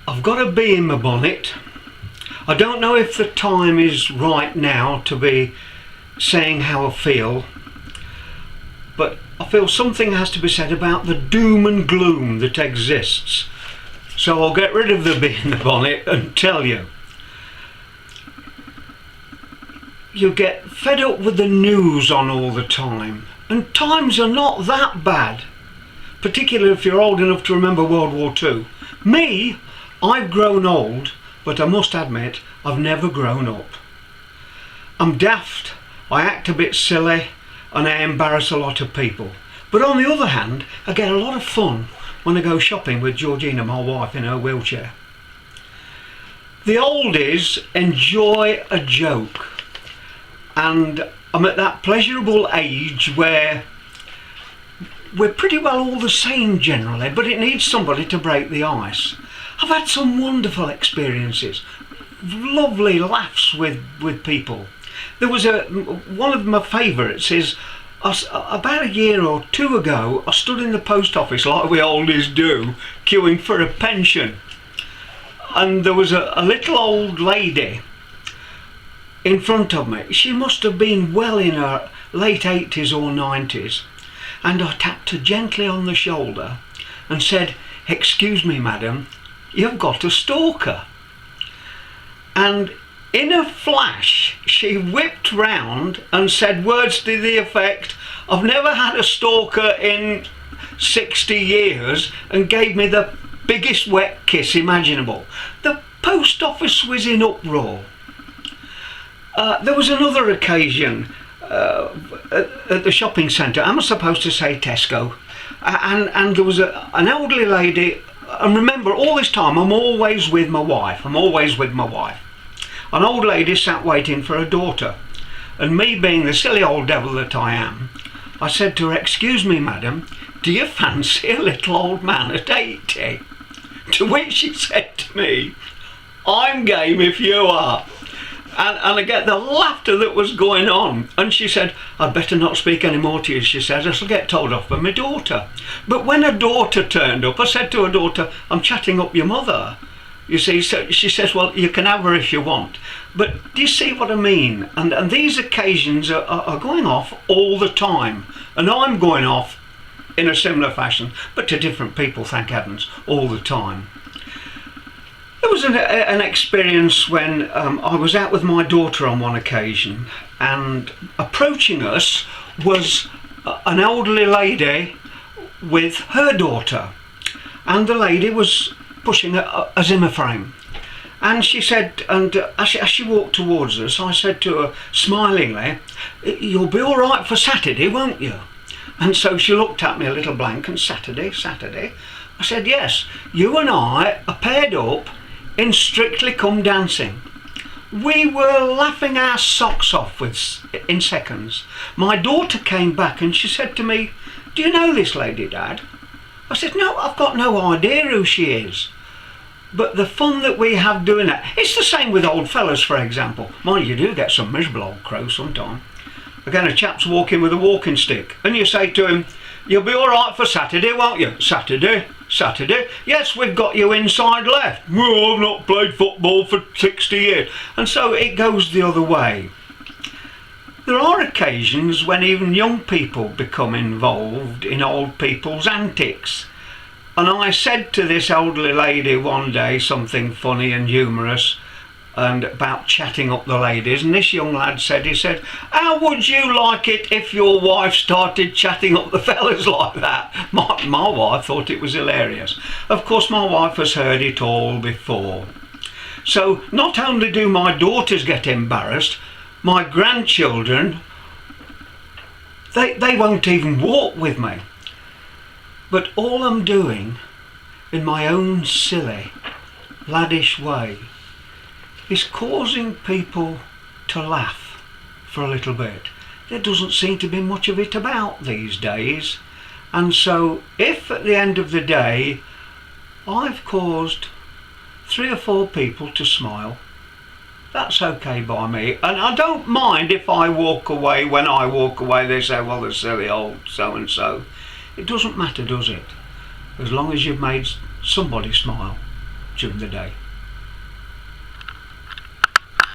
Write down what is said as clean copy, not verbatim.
I've got a bee in my bonnet. I don't know if the time is right now to be saying how I feel, but I feel something has to be said about the doom and gloom that exists. So I'll get rid of the bee in the bonnet and tell you. You get fed up with the news on all the time, and times are not that bad, particularly if you're old enough to remember World War II. Me, I've grown old, but I must admit I've never grown up. I'm daft, I act a bit silly, and I embarrass a lot of people. But on the other hand, I get a lot of fun when I go shopping with Georgina, my wife, in her wheelchair. The oldies enjoy a joke, and I'm at that pleasurable age where we're pretty well all the same generally, but it needs somebody to break the ice. I've had some wonderful experiences, lovely laughs with people. There was one of my favourites is about a year or two ago I stood in the post office like we oldies do, queuing for a pension, and there was a little old lady in front of me. She must have been well in her late 80s or 90s, and I tapped her gently on the shoulder and said, "Excuse me, madam, you've got a stalker." And in a flash she whipped round and said words to the effect, "I've never had a stalker in 60 years," and gave me the biggest wet kiss imaginable. The post office was in uproar. There was another occasion at the shopping centre, am I supposed to say Tesco, and there was an elderly lady, and remember all this time I'm always with my wife, An old lady sat waiting for her daughter, and me being the silly old devil that I am, I said to her, "Excuse me, madam, do you fancy a little old man at 80? To which she said to me, "I'm game if you are." And I get the laughter that was going on, and she said, "I'd better not speak any more to you," she said, "I shall get told off by my daughter." But when her daughter turned up, I said to her daughter, "I'm chatting up your mother." You see, so she says, "Well, you can have her if you want." But do you see what I mean? And these occasions are going off all the time, and I'm going off in a similar fashion, but to different people, thank heavens, all the time. There was an experience when I was out with my daughter on one occasion, and approaching us was an elderly lady with her daughter, and the lady was pushing a Zimmer frame. And she said, and as she walked towards us, I said to her smilingly, "You'll be all right for Saturday, won't you?" And so she looked at me a little blank, and Saturday? I said, "Yes, you and I are paired up in Strictly Come Dancing." We were laughing our socks off in seconds. My daughter came back and she said to me, "Do you know this lady, Dad?" I said, "No, I've got no idea who she is." But the fun that we have doing that, it's the same with old fellas, for example. Mind you, do get some miserable old crows sometime. Again, a chap's walking with a walking stick, and you say to him, "You'll be all right for Saturday, won't you?" Saturday? "Yes, we've got you inside left." "Well, I've not played football for 60 years. And so it goes the other way. There are occasions when even young people become involved in old people's antics. And I said to this elderly lady one day something funny and humorous, and about chatting up the ladies, and this young lad said, "How would you like it if your wife started chatting up the fellas like that?" My wife thought it was hilarious. Of course my wife has heard it all before. So not only do my daughters get embarrassed, my grandchildren, they won't even walk with me. But all I'm doing in my own silly, laddish way is causing people to laugh for a little bit. There doesn't seem to be much of it about these days, and so if at the end of the day I've caused 3 or 4 people to smile, that's okay by me, and I don't mind if I walk away. When I walk away they say, "Well, the silly old so and so." It doesn't matter, does it? As long as you've made somebody smile. during the day.